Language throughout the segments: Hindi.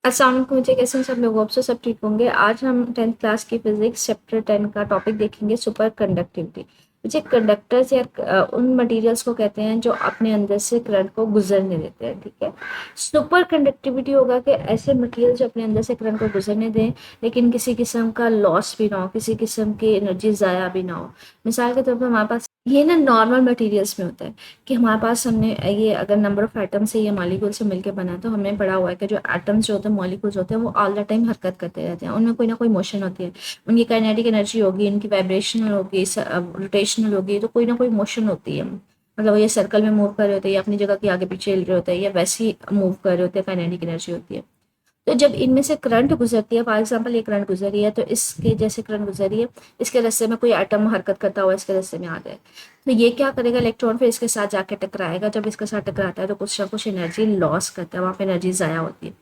अस्सलाम वालेकुम मुझे कैसे हैं सब लोग होप से सब ठीक होंगे। आज हम 10th क्लास की फिजिक्स चैप्टर 10 का टॉपिक देखेंगे सुपर कंडक्टिविटी। मुझे कंडक्टर्स या उन मटेरियल्स को कहते हैं जो अपने अंदर से करंट को गुजरने देते हैं। ठीक है, सुपर कंडक्टिविटी होगा कि ऐसे मटेरियल जो अपने अंदर से करंट को गुजरने दें लेकिन किसी किस्म का लॉस भी ना हो, किसी किस्म की एनर्जी ज़ाया भी ना हो। मिसाल के तौर पर हमारे पास ये ना नॉर्मल मटेरियल्स में होता है कि हमारे पास हमने ये अगर नंबर ऑफ एटम से ये मॉलिक्यूल से मिलकर बना है तो हमने पढ़ा हुआ है कि जो एटम्स जो होते हैं मॉलिक्यूल्स होते हैं वो ऑल द टाइम हरकत करते रहते हैं, उनमें कोई ना कोई मोशन होती है, उनकी काइनेटिक एनर्जी होगी, उनकी वाइब्रेशनल होगी, रोटेशनल होगी, तो कोई ना कोई मोशन होती है। मतलब ये सर्कल में मूव कर रहे होते हैं या अपनी जगह के आगे पीछे हिल रहे होते हैं या वैसे ही मूव कर रहे होते हैं, काइनेटिक एनर्जी होती है। तो जब इनमें से करंट गुजरती है, फॉर एग्जाम्पल ये करंट गुजरी है तो इसके जैसे करंट गुजरी है, इसके रास्ते में कोई एटम हरकत करता हुआ इसके रास्ते में आ जाए तो ये क्या करेगा, इलेक्ट्रॉन फिर इसके साथ जाके टकराएगा। जब इसके साथ टकराता है तो कुछ ना कुछ एनर्जी लॉस करता है, वहाँ पे एनर्जी ज़ाया होती है।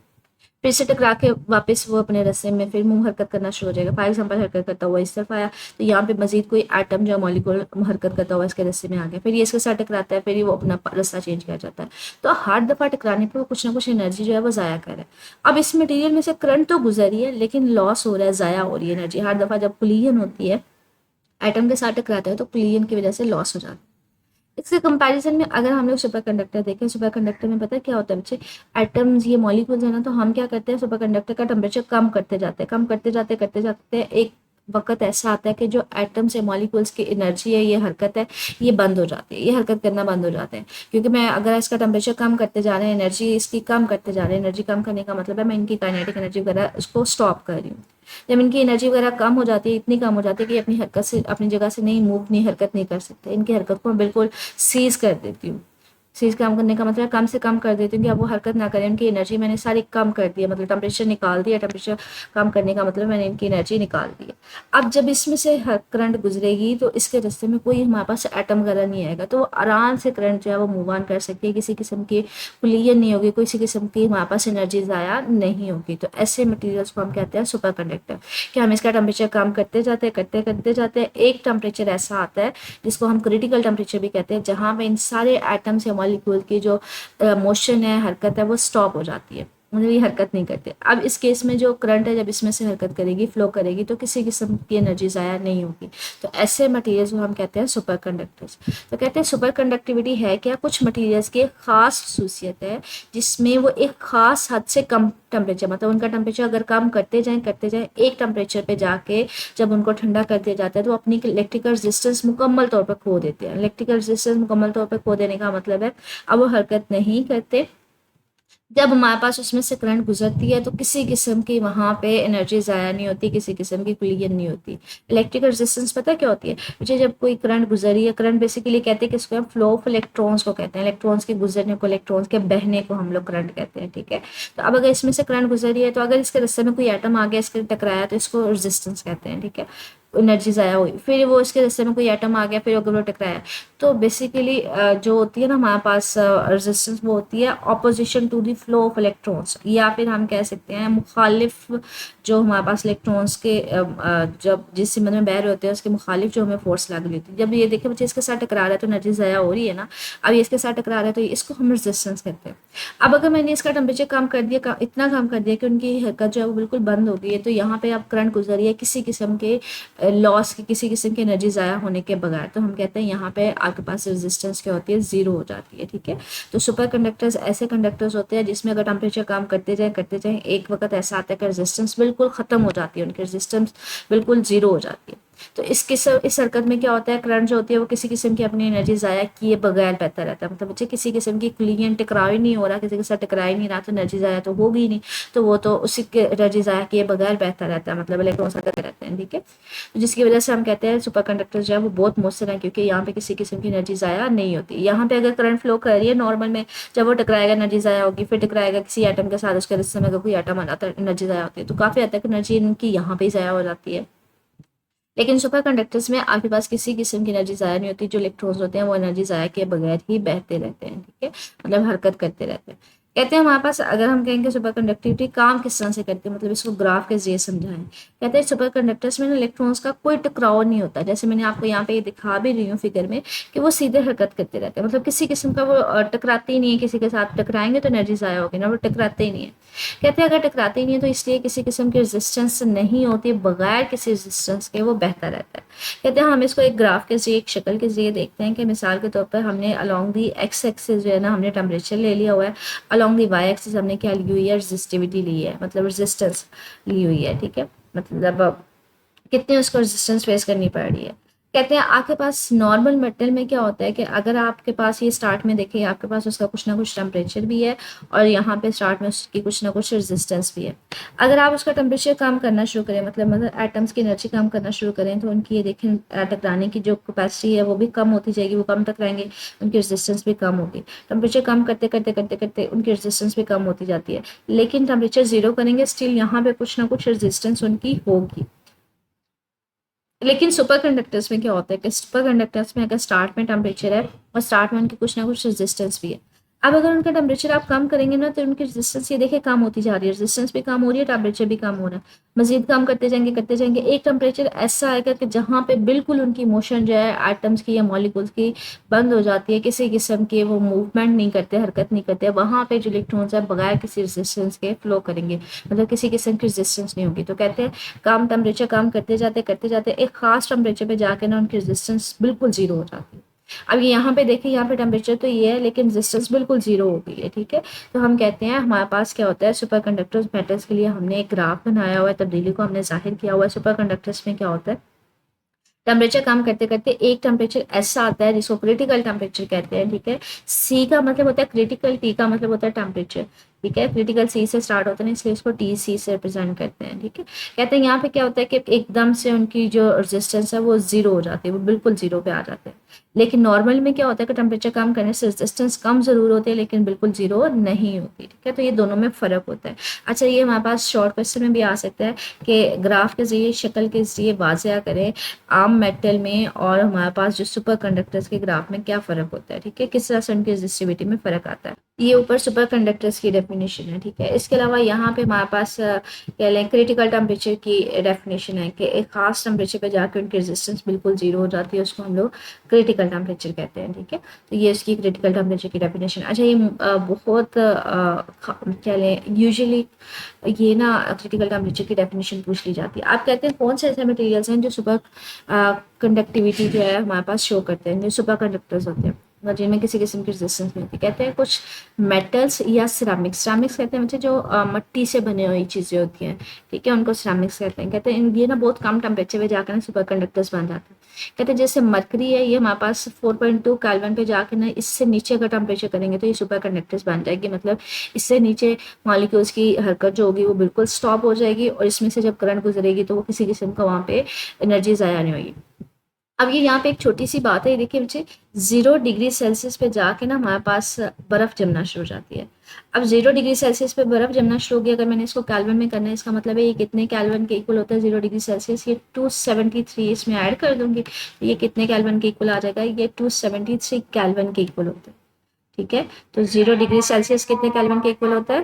फिर से टकरा के वापस वो अपने रास्ते में फिर मुंह हरकत करना शुरू हो जाएगा। फॉर एग्जाम्पल हरकत करता हुआ इस तरफ आया तो यहाँ पे मजीद कोई एटम जो मॉलिक्यूल हरकत करता हुआ इसके रास्ते में आ गया, फिर ये इसके साथ टकराता है, फिर ये वो अपना रास्ता चेंज कर जाता है। तो हर दफ़ा टकराने पर वो कुछ ना कुछ एनर्जी जो है वो ज़ाया कर रहा है। अब इस मटीरियल में से करंट तो गुजर रही है लेकिन लॉस हो रहा है, ज़ाया हो रही है एनर्जी। हर दफ़ा जब कुलियन होती है, एटम के साथ टकराता है तो कुलियन की वजह से लॉस हो जाता है। इसके कंपैरिजन में अगर हम लोग सुपर कंडक्टर देखें, सुपर कंडक्टर में पता है क्या होता है बच्चे, एटम्स ये मॉलिक्यूल्स है ना, तो हम क्या करते हैं, सुपर कंडक्टर का टेम्परेचर कम करते जाते हैं, कम करते जाते एक वक्त ऐसा आता है कि जो एटम्स या मॉलिक्यूल्स की एनर्जी है, ये हरकत है, ये बंद हो जाती है, ये हरकत करना बंद हो जाते हैं। क्योंकि मैं अगर इसका टेम्परेचर कम करते जा रहे हैं, एनर्जी इसकी कम करते जा रहे हैं, एनर्जी कम करने का मतलब है मैं इनकी काइनेटिक एनर्जी वगैरह उसको स्टॉप कर रही हूँ। जब इनकी एनर्जी वगैरह कम हो जाती है, इतनी कम हो जाती है कि अपनी हरकत से अपनी जगह से नहीं मूव नहीं हरकत नहीं कर सकते, इनकी हरकत को मैं बिल्कुल सीज कर देती हूँ। सीज काम करने का मतलब कम से कम कर देती हूँ कि अब वो हरकत ना करें, उनकी एनर्जी मैंने सारी कम कर दी है, मतलब टेम्परेचर निकाल दिया। टेम्परेचर कम करने का मतलब मैंने इनकी एनर्जी निकाल दी है। अब जब इसमें से करंट गुजरेगी तो इसके रास्ते में कोई हमारे पास एटम वगैरह नहीं आएगा, तो वो आराम से करंट जो है वो मूव ऑन कर सकती है, किसी किस्म की कुलियन नहीं होगी, किसी किस्म की हमारे पास एनर्जी ज़ाया नहीं होगी। तो ऐसे मटेरियल्स को हम कहते हैं सुपर कंडक्टर। कि हम इसका टेम्परेचर कम करते जाते हैं, एक टेम्परेचर ऐसा आता है जिसको हम क्रिटिकल टेम्परेचर भी कहते हैं, जहाँ पे इन सारे एटम्स या मॉलिक्यूल की जो मोशन है, हरकत है, वो स्टॉप हो जाती है, मतलब ये हरकत नहीं करते। अब इस केस में जो करंट है जब इसमें से हरकत करेगी, फ्लो करेगी, तो किसी किस्म की एनर्जी ज़ाया नहीं होगी। तो ऐसे मटेरियल्स को हम कहते हैं सुपर कंडक्टर्स। तो कहते हैं सुपर कंडक्टिविटी है क्या, कुछ मटेरियल्स की खास खसूसियत है जिसमें वो एक खास हद से कम टेम्परेचर, मतलब उनका टेम्परेचर अगर कम करते जाएं एक टेम्परेचर पे जाके जब उनको ठंडा कर दिया जाता है तो अपनी इलेक्ट्रिकल रेजिस्टेंस मुकम्मल तौर पर खो देते हैं। इलेक्ट्रिकल रेजिस्टेंस मुकम्मल तौर पर खो देने का मतलब है अब वो हरकत नहीं करते। जब हमारे पास उसमें से करंट गुजरती है तो किसी किस्म की वहाँ पे एनर्जी ज़ाया नहीं होती, किसी किस्म की कुलियन नहीं होती। इलेक्ट्रिकल रेजिस्टेंस पता है क्या होती है मुझे, जब कोई करंट गुजरी है, करंट बेसिकली कहते हैं कि इसको हम फ्लो ऑफ इलेक्ट्रॉन्स को कहते हैं, इलेक्ट्रॉन्स के गुजरने को, इलेक्ट्रॉन्स के बहने को हम लोग करंट कहते हैं। ठीक है, तो अब अगर इसमें से करंट गुजरी है तो अगर इसके रास्ते में कोई एटम आ गया, इसके टकराया, तो इसको रेजिस्टेंस कहते हैं। ठीक है, एनर्जी ज़ाया हुई, फिर वो इसके रास्ते में कोई एटम आ गया, फिर अगर वो टकराया, तो बेसिकली जो होती है ना हमारे पास रेजिस्टेंस, वो होती है opposition to the flow of electrons, या फिर हम कह सकते हैं मुखालिफ जो हमारे पास इलेक्ट्रॉन्स के जब जिस सिमत में बह रहे होते हैं उसके मुखालिफ जो हमें फोर्स लग रही होती है। जब ये देखे बच्चे इसके साथ टकरा रहा है तो एनर्जी ज़ाया हो रही है ना, अब ये इसके साथ टकरा रहा है तो इसको हम रेजिस्टेंस कहते हैं। अब अगर मैंने इसका टेम्परेचर कम कर दिया, इतना कम कर दिया कि उनकी हरकत जो है वो बिल्कुल बंद हो गई है, तो यहाँ पे अब करंट गुजरी है किसी किस्म के लॉस की, किसी किस्म की एनर्जी ज़ाया होने के बगैर, तो हम कहते हैं यहाँ पे आपके पास रेजिस्टेंस क्या होती है, जीरो हो जाती है। ठीक है, तो सुपर कंडक्टर्स ऐसे कंडक्टर्स होते हैं जिसमें अगर टेम्परेचर कम करते जाएं एक वक्त ऐसा आता है कि रेजिस्टेंस बिल्कुल ख़त्म हो जाती है, उनकी रेजिस्टेंस बिल्कुल जीरो हो जाती है। तो इस हरकत में क्या होता है, करंट जो होती है वो किसी किस्म की अपनी एनर्जी ज़ाया किए बगैर बहता रहता है, मतलब बच्चे किसी किस्म की कुलियन टकराव ही नहीं हो रहा, किसी के साथ टकरा ही नहीं रहा, तो एनर्जी ज़ाया तो होगी ही नहीं, तो वो तो उसी के एनर्जी ज़ाया किए बगैर बहता रहता है, मतलब इलेक्ट्रॉन हरकत रहते हैं। ठीक है, तो जिसकी वजह से हम कहते हैं सुपर कंडक्टर जो है वो बहुत मौसर है, क्योंकि यहाँ पे किसी किस्म की एनर्जी ज़ाया नहीं होती। यहाँ पे अगर करंट फ्लो कर रही है नॉर्मल में, जब वो टकराएगा एनर्जी ज़ाया होगी, फिर टकराएगा किसी एटम के साथ, उसके रिश्ते में अगर कोई एटम आ जाता है एनर्जी ज़ाया होती है, तो काफ़ी हद तक एनर्जी इनकी यहाँ पे ही ज़ाया हो जाती है। लेकिन सुपर कंडक्टर्स में आपके पास किसी किस्म की एनर्जी ज़ाया नहीं होती, जो इलेक्ट्रॉन्स होते हैं वो एनर्जी ज़ाया के बगैर ही बहते रहते हैं। ठीक है, मतलब हरकत करते रहते हैं। कहते हैं हमारे पास, अगर हम कहेंगे सुपर कंडक्टिविटी काम किस तरह से करती है, मतलब इसको ग्राफ के जरिए समझाएं। कहते हैं सुपर कंडक्टर्स में ना इलेक्ट्रॉन्स का कोई टकराव नहीं होता, जैसे मैंने आपको यहाँ पे ये दिखा भी रही हूँ फिगर में कि वो सीधे हरकत करते रहते हैं, मतलब किसी किस्म का वो टकराते ही नहीं है, किसी के साथ टकराएंगे तो एनर्जी ज़ाया होगी ना, वो टकराते ही नहीं है। कहते हैं अगर टकराते ही नहीं है तो इसलिए किसी किस्म की रेजिस्टेंस नहीं होती, बगैर किसी रेजिस्टेंस के वो बहता रहता है। कहते हैं हम इसको एक ग्राफ के जरिए, एक शक्ल के जरिए देखते हैं कि मिसाल के तौर पर हमने अलॉन्ग दी एक्स एक्सिस जो है ना, हमने टेम्परेचर ले लिया हुआ है, अलॉन्ग दी वाई एक्सिस हमने क्या ली हुई है, रेजिस्टिविटी ली है, मतलब रेजिस्टेंस ली हुई है, ठीक है, मतलब कितनी उसको रेजिस्टेंस फेस करनी पड़ रही है। कहते हैं आपके पास नॉर्मल मेटल में क्या होता है कि अगर आपके पास ये स्टार्ट में देखिए आपके पास उसका कुछ ना कुछ टेम्परेचर भी है और यहाँ पे स्टार्ट में उसकी कुछ ना कुछ रेजिस्टेंस भी है। अगर आप उसका टेम्परेचर कम करना शुरू करें, मतलब एटम्स की एनर्जी कम करना शुरू करें, तो उनकी ये देखें टकराने की जो कैपेसिटी है वो भी कम होती जाएगी, वो कम टकराएंगे, उनकी रेजिस्टेंस भी कम होगी। टेम्परेचर कम करते करते करते करते उनकी रेजिस्टेंस भी कम होती जाती है, लेकिन टेम्परेचर जीरो करेंगे स्टिल यहाँ पे कुछ ना कुछ रेजिस्टेंस उनकी होगी। लेकिन सुपर कंडक्टर्स में क्या होता है कि सुपर कंडक्टर्स में अगर स्टार्ट में टेम्परेचर है और स्टार्ट में उनकी कुछ ना कुछ रेजिस्टेंस भी है, अब अगर उनका टेम्परेचर आप कम करेंगे ना तो उनकी रेजिस्टेंस ये देखिए कम होती जा रही है, रेजिस्टेंस भी कम हो रही है, टेम्परेचर भी कम हो रहा है, मजीद कम करते जाएंगे एक टेम्परेचर ऐसा आएगा कि जहाँ पे बिल्कुल उनकी मोशन जो है एटम्स की या मॉलिक्यूल्स की बंद हो जाती है, किसी किस्म के वो मूवमेंट नहीं करते, हरकत नहीं करते, वहाँ पे जो इलेक्ट्रॉन्स है बगैर किसी रेजिस्टेंस के फ्लो करेंगे, मतलब किसी किस्म की रेजिस्टेंस नहीं होगी। तो कहते हैं कम टेम्परेचर कम करते जाते एक खास टेम्परेचर पे जाके ना उनकी रेजिस्टेंस बिल्कुल जीरो हो जाती है। अब यहाँ पे देखिए, यहाँ पे टेम्परेचर तो ये है लेकिन रेजिस्टेंस बिल्कुल जीरो हो गई है, ठीक है। तो हम कहते हैं हमारे पास क्या होता है, सुपर कंडक्टर्स मेटल्स के लिए हमने एक ग्राफ बनाया हुआ है, तब्दीली को हमने जाहिर किया हुआ है। सुपर कंडक्टर्स में क्या होता है, टेम्परेचर कम करते करते एक टेम्परेचर ऐसा आता है जिसको क्रिटिकल टेम्परेचर कहते हैं, ठीक है। सी का मतलब होता है क्रिटिकल, टी का मतलब होता है टेम्परेचर, ठीक है। क्रिटिकल सी से स्टार्ट होता है इसलिए इसको टी सी से रिप्रेजेंट करते हैं, ठीक है। कहते हैं यहाँ पे क्या होता है कि एकदम से उनकी जो रेजिस्टेंस है वो जीरो हो जाती है, वो बिल्कुल जीरो पे आ जाते हैं। लेकिन नॉर्मल में क्या होता है कि टेम्परेचर कम करने से रेजिस्टेंस कम जरूर होती है लेकिन बिल्कुल जीरो नहीं होती, ठीक है। तो ये दोनों में फर्क होता है। अच्छा, ये हमारे पास शॉर्ट क्वेश्चन में भी आ सकता है कि ग्राफ के जरिए, शक्ल के जरिए वाज़ेह करें आम मेटल में और हमारे पास जो सुपर कंडक्टर्स के ग्राफ में क्या फ़र्क होता है, ठीक है, किस तरह से उनकी रेजिस्टिविटी में फ़र्क आता है। ये ऊपर सुपर कंडक्टर्स की डेफिनेशन है, ठीक है। इसके अलावा यहाँ पे हमारे पास कह लें क्रिटिकल टेम्परेचर की डेफिनेशन है कि एक खास टेम्परेचर पे जाकर उनकी रेजिस्टेंस बिल्कुल जीरो हो जाती है, उसको हम लोग क्रिटिकल टेम्परेचर कहते हैं, ठीक है। तो ये इसकी क्रिटिकल टेम्परेचर की डेफिनेशन। अच्छा, ये बहुत कह लें यूजुअली ये ना क्रिटिकल टेम्परेचर की डेफिनेशन पूछ ली जाती है। आप कहते हैं कौन से ऐसे मटेरियल्स हैं जो सुपर कंडक्टिविटी जो है हमारे पास शो करते हैं, जो सुपर कंडक्टर्स होते हैं जिनमें किसी किस्म की रेजिस्टेंस नहीं होती। कहते हैं कुछ मेटल्स या सिरामिक्स, सिरामिक्स कहते हैं मुझे जो मट्टी से बनी हुई चीज़ें होती हैं, ठीक है, उनको सिरामिक्स कहते हैं। कहते हैं ये ना बहुत कम टेम्परेचर पे जाकर ना सुपर कंडक्टर्स बन जाते हैं। कहते हैं जैसे मरकरी है, ये हमारे पास 4.2 केल्विन पे जाके ना इससे नीचे अगर टेम्परेचर करेंगे तो ये सुपर कंडक्टर्स बन जाएगी, मतलब इससे नीचे मॉलिक्यूल्स की हरकत जो होगी वो बिल्कुल स्टॉप हो जाएगी और इसमें से जब करंट गुजरेगी तो वो किसी किस्म का वहाँ पे एनर्जी ज़ाया नहीं होगी। अब ये यहाँ पे एक छोटी सी बात है, ये देखिए मुझे 0 डिग्री सेल्सियस पे जाके ना हमारे पास बर्फ़ जमना शुरू हो जाती है। अब 0 डिग्री सेल्सियस पे बर्फ़ जमना शुरू हो गया, अगर मैंने इसको कैल्विन में करना है, इसका मतलब है ये कितने कैल्विन के इक्वल होता है 0 डिग्री सेल्सियस, ये 273 इसमें ऐड कर दूंगी, ये कितने कैल्विन के इक्वल आ जाएगा, ये 273 कैल्विन के इक्वल होता है, ठीक है। तो 0 डिग्री सेल्सियस कितने कैल्विन के इक्वल होता है,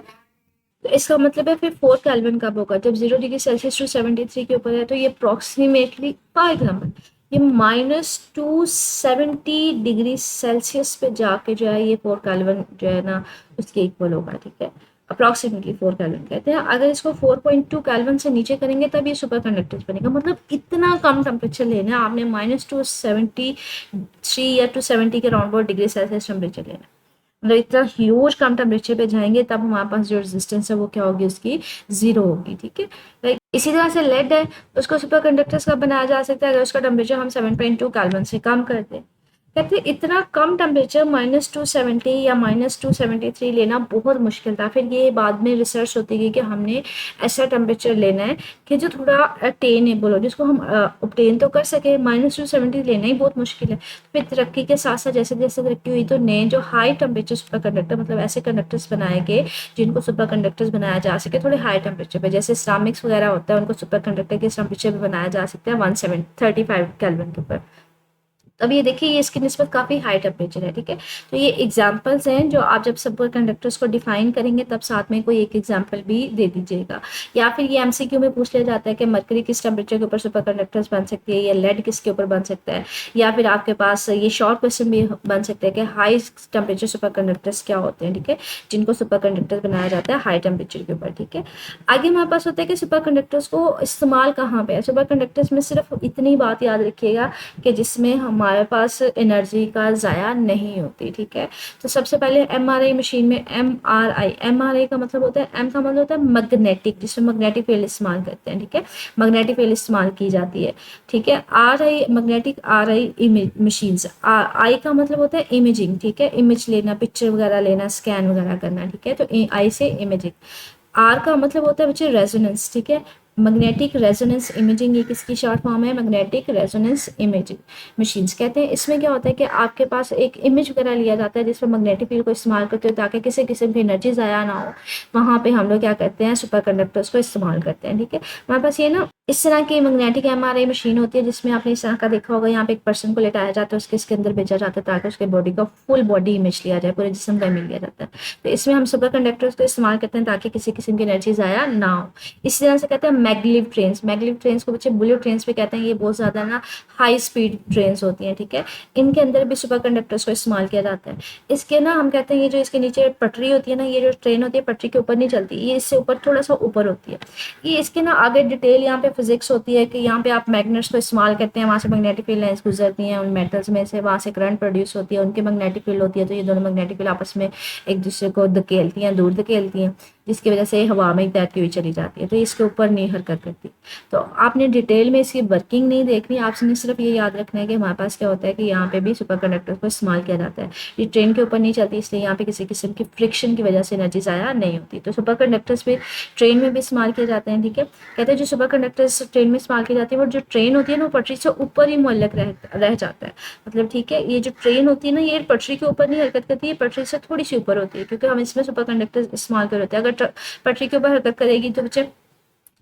तो इसका मतलब है फिर 4 केल्विन कब होगा, जब 0 डिग्री सेल्सियस 273 के ऊपर है, तो ये अप्रोक्सीमेटली फॉर एग्जाम्पल ये -270 डिग्री सेल्सियस पे जाके जो है ये 4 केल्विन जो है ना उसके इक्वल होगा, ठीक है। अप्रोक्सीमेटली 4 केल्विन कहते हैं। अगर इसको 4.2 केल्विन से नीचे करेंगे तब ये सुपर कंडक्टर बनेगा, मतलब इतना कम टेम्परेचर लेना है आपने, -273 या 270 के round about degree Celsius temperature लेना है, मतलब इतना ह्यूज कम टेम्परेचर पे जाएंगे तब हमारे पास जो रेजिस्टेंस है वो क्या होगी, उसकी जीरो होगी, ठीक है। इसी तरह से लेड है, उसको सुपर कंडक्टर्स का बनाया जा सकता है अगर उसका टेम्परेचर हम 7.2 केल्विन से कम कर दें। कहते हैं इतना कम टेम्परेचर -270 या -273 लेना बहुत मुश्किल था। फिर ये बाद में रिसर्च होती गई कि हमने ऐसा टेम्परेचर लेना है कि जो थोड़ा अटेनेबल हो, जिसको हम ऑब्टेन तो कर सके। -270 लेना ही बहुत मुश्किल है। फिर तरक्की के साथ साथ जैसे जैसे तरक्की हुई तो नए जो हाई टेम्परेचर सुपर कंडक्टर, मतलब ऐसे कंडक्टर्स बनाए गए जिनको सुपर कंडक्टर्स बनाया जा सके थोड़े हाई टेम्परेचर पे, जैसे सिरामिक्स वगैरह होता है उनको सुपर कंडक्टर के टेम्परेचर पे बनाया जा सकता है 135 केल्विन के ऊपर। अब ये देखिए ये इसकी निस्बत काफ़ी हाई टेम्परेचर है, ठीक है। तो ये एग्जांपल्स हैं जो आप जब सुपर कंडक्टर्स को डिफाइन करेंगे तब साथ में कोई एक एग्जांपल भी दे दीजिएगा। या फिर ये एमसीक्यू में पूछ लिया जाता है कि मरकरी किस टेम्परेचर के ऊपर सुपर कंडक्टर्स बन सकती है, या लेड किसके ऊपर बन सकता है। या फिर आपके पास ये शॉर्ट क्वेश्चन भी बन सकता है कि हाई टेम्परेचर सुपर कंडक्टर्स क्या होते हैं, ठीक है, जिनको सुपर कंडक्टर बनाया जाता है हाई टेम्परेचर के ऊपर, ठीक है। आगे हमारे पास होता है कि सुपर कंडक्टर्स को इस्तेमाल कहाँ पे है। सुपर कंडक्टर्स में सिर्फ इतनी बात याद रखिएगा कि जिसमें हमारे पास एनर्जी का ज़ाया नहीं होती, ठीक है। तो सबसे पहले एमआरआई मशीन में एमआरआई का मतलब होता है, एम का मतलब होता है मैग्नेटिक, जिसमें मैग्नेटिक फील्ड इस्तेमाल करते हैं, ठीक है, मैग्नेटिक फील्ड इस्तेमाल की जाती है, ठीक है। R I magnetic R I machines, I का मतलब होता है इमेजिंग, ठीक है, इमेज लेना, पिक्चर वगैरह लेना, स्कैन वगैरह करना, ठीक है। तो आई से इमेजिंग। आर का मतलब होता है बच्चे रेजोनेंस, ठीक है, मैग्नेटिक रेजोनेंस इमेजिंग, ये किसकी शॉर्ट फॉर्म है, मैग्नेटिक रेजोनेंस इमेजिंग मशीन्स कहते हैं। इसमें क्या होता है कि आपके पास एक इमेज वगैरह लिया जाता है जिसमें मैग्नेटिक फील्ड को इस्तेमाल करते हो ताकि किसी किस्म की एनर्जी ज़ाया ना हो, वहाँ पे हम लोग क्या करते हैं, सुपर कंडक्टर्स को इस्तेमाल करते हैं, ठीक है। हमारे पास ये ना इस तरह की मैग्नेटिक एमआरआई मशीन होती है जिसमें आपने इस तरह का देखा होगा, यहाँ पे एक पर्सन को लेटाया जाता है, उसके इसके अंदर भेजा जाता है ताकि उसके बॉडी का फुल बॉडी इमेज लिया जाए, पूरे जिस्म का इमेज लिया जाता है। तो इसमें हम सुपर कंडक्टर्स को इस्तेमाल करते हैं ताकि किसी किस्म की एनर्जी ज़ाया ना हो। इसी तरह से कहते हैं मैगलिव ट्रेन, मैगलिव ट्रेन को बच्चे बुलेट ट्रेन भी कहते हैं। ये बहुत ज़्यादा ना हाई स्पीड ट्रेन होती हैं, ठीक है, इनके अंदर भी सुपर कंडक्टर्स को इस्तेमाल किया जाता है। इसके ना हम कहते हैं ये जो इसके नीचे पटरी होती है ना, ये जो ट्रेन होती है पटरी के ऊपर नहीं चलती, ये इससे ऊपर थोड़ा सा ऊपर होती है। ये इसके ना आगे डिटेल यहाँ पे फिजिक्स होती है कि यहाँ पे आप मैग्नेट्स को इस्तेमाल करते हैं, वहाँ से मैग्नेटिक फील्ड लाइंस गुजरती हैं उन मेटल्स में से, वहाँ से करंट प्रोड्यूस होती है, उनकी मैग्नेटिक फील्ड होती है, तो ये दोनों मैग्नेटिक फील्ड आपस में एक दूसरे को धकेलती हैं, दूर धकेलती हैं, जिसकी वजह से हवा में तैरती हुई चली जाती है, तो इसके ऊपर नहीं हरकत करती। तो आपने डिटेल में इसकी वर्किंग नहीं देखनी, आपने सिर्फ ये याद रखना है कि हमारे पास क्या होता है कि यहाँ पे भी सुपर कंडक्टर को इस्तेमाल किया जाता है। ये ट्रेन के ऊपर नहीं चलती, इसलिए यहाँ पे किसी किस्म की फ्रिक्शन की वजह से एनर्जी ज़ाया नहीं होती। तो सुपर कंडक्टर्स भी ट्रेन में भी इस्तेमाल किए जाते हैं, ठीक है। कहते हैं जो सुपर कंडक्टर्स ट्रेन में इस्तेमाल की जाती है वो जो ट्रेन होती है ना, वो पटरी से ऊपर ही मुअल्लक रह जाता है, मतलब ठीक है। ये जो ट्रेन होती है ना, ये पटरी के ऊपर नहीं हरकत करती है, पटरी से थोड़ी सी ऊपर होती है, क्योंकि हम इसमें सुपर कंडक्टर इस्तेमाल कर होते हैं। अगर पटरी के ऊपर हरकत करेगी तो बच्चे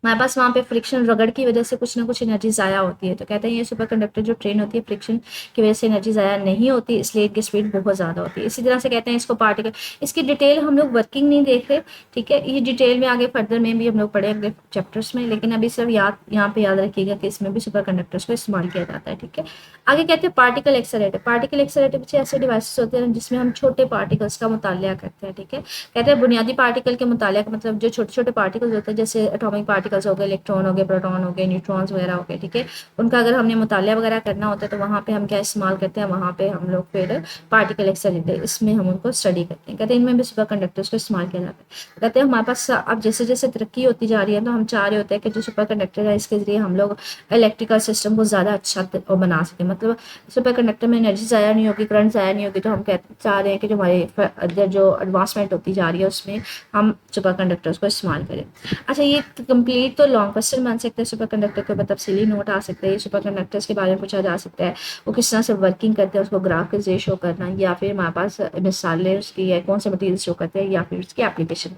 हमारे पास वहाँ पे फ्रिक्शन रगड़ की वजह से कुछ ना कुछ एनर्जी ज़ाया होती है। तो कहते हैं ये सुपर कंडक्टर जो ट्रेन होती है फ्रिक्शन की वजह से एनर्जी ज़ाया नहीं होती, इसलिए इनकी स्पीड बहुत ज़्यादा होती है। इसी तरह से कहते हैं इसको पार्टिकल, इसकी डिटेल हम लोग वर्किंग नहीं देख रहे, ठीक है, ये डिटेल में आगे फर्दर में भी हम लोग पढ़े अगले चैप्टर्स में, लेकिन अभी सिर्फ यहाँ पे याद रखिएगा कि इसमें भी सुपर कंडक्टर्स को इस्तेमाल किया जाता है, ठीक है। आगे कहते हैं पार्टिकल एक्सेलरेटर। पार्टिकल एक्सेलरेटर कुछ ऐसे डिवाइसेस होते हैं जिसमें हम छोटे पार्टिकल्स का मुतालिया करते हैं, ठीक है। कहते हैं बुनियादी पार्टिकल के मुतालिया का मतलब जो छोटे छोटे पार्टिकल्स होते हैं, जैसे एटॉमिक पार्टिकल्स हो गए, इलेक्ट्रॉन हो गए, प्रोटॉन हो गए, न्यूट्रॉन्स वगैरह हो गए, ठीक है, उनका अगर हमने मुतालिया वगैरह करना होता है तो वहाँ पे हम क्या इस्तेमाल करते हैं, वहाँ पे हम लोग फिर पार्टिकल एक्सेलरेटर, इसमें हम उनको स्टडी करते हैं। कहते हैं इनमें भी सुपर कंडक्टर्स को इस्तेमाल किया जाता है। कहते हैं हमारे पास अब जैसे जैसे तरक्की होती जा रही है तो हम चाह रहे होते हैं कि जो सुपर कंडक्टर है इसके जरिए हम लोग इलेक्ट्रिकल सिस्टम को ज़्यादा अच्छा बना सकें, मतलब सुपर कंडक्टर में एनर्जी ज़ाया नहीं होगी, करंट ज़ाया नहीं होगी। तो हम चाह रहे हैं कि जो हमारे जो एडवांसमेंट होती जा रही है उसमें हम सुपर कंडक्टर्स को इस्तेमाल करें। अच्छा, ये कंप्लीट तो लॉन्ग क्वेश्चन बन सकते हैं, सुपर कंडक्टर के ऊपर तफसीली नोट आ सकते हैं, सुपर कंडक्टर्स के बारे में पूछा जा सकता है, वो किस तरह से वर्किंग करते हैं, उसको ग्राफ के जरिए शो करना, या फिर हमारे पास मिसालें उसकी है कौन से मटीरियल शो करते हैं, या फिर उसकी एप्लीकेशन।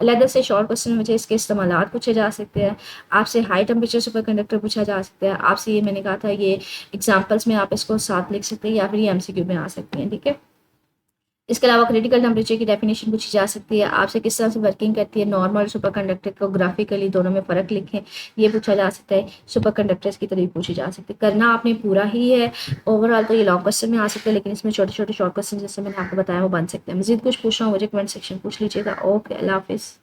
अलग से शॉर्ट क्वेश्चन में मुझे इसके इस्तेमाल पूछे जा सकते हैं, आपसे हाई टेम्परेचर सुपर कंडक्टर पूछा जा सकता है, आपसे ये मैंने कहा था ये एग्जाम्पल्स में आप इसको साथ लिख सकते हैं, या फिर ये एमसीक्यू में आ सकती हैं, ठीक है। इसके अलावा क्रिटिकल टेम्परेचर की डेफिनेशन पूछी जा सकती है, आपसे किस तरह से वर्किंग करती है नॉर्मल सुपर कंडक्टर को ग्राफिकली दोनों में फ़र्क लिखें, ये पूछा जा सकता है। सुपर कंडक्टर्स की तरह पूछी जा सकती है, करना आपने पूरा ही है। ओवरऑल तो ये लॉन्ग क्वेश्चन में आ सकते हैं, लेकिन इसमें छोटे छोटे शॉर्ट क्वेश्चन जैसे मैंने आपको बताया वो बन सकते हैं। मजीद कुछ पूछना हो मुझे कमेंट सेक्शन पूछ लीजिएगा। ओके, अल्लाह हाफिज़।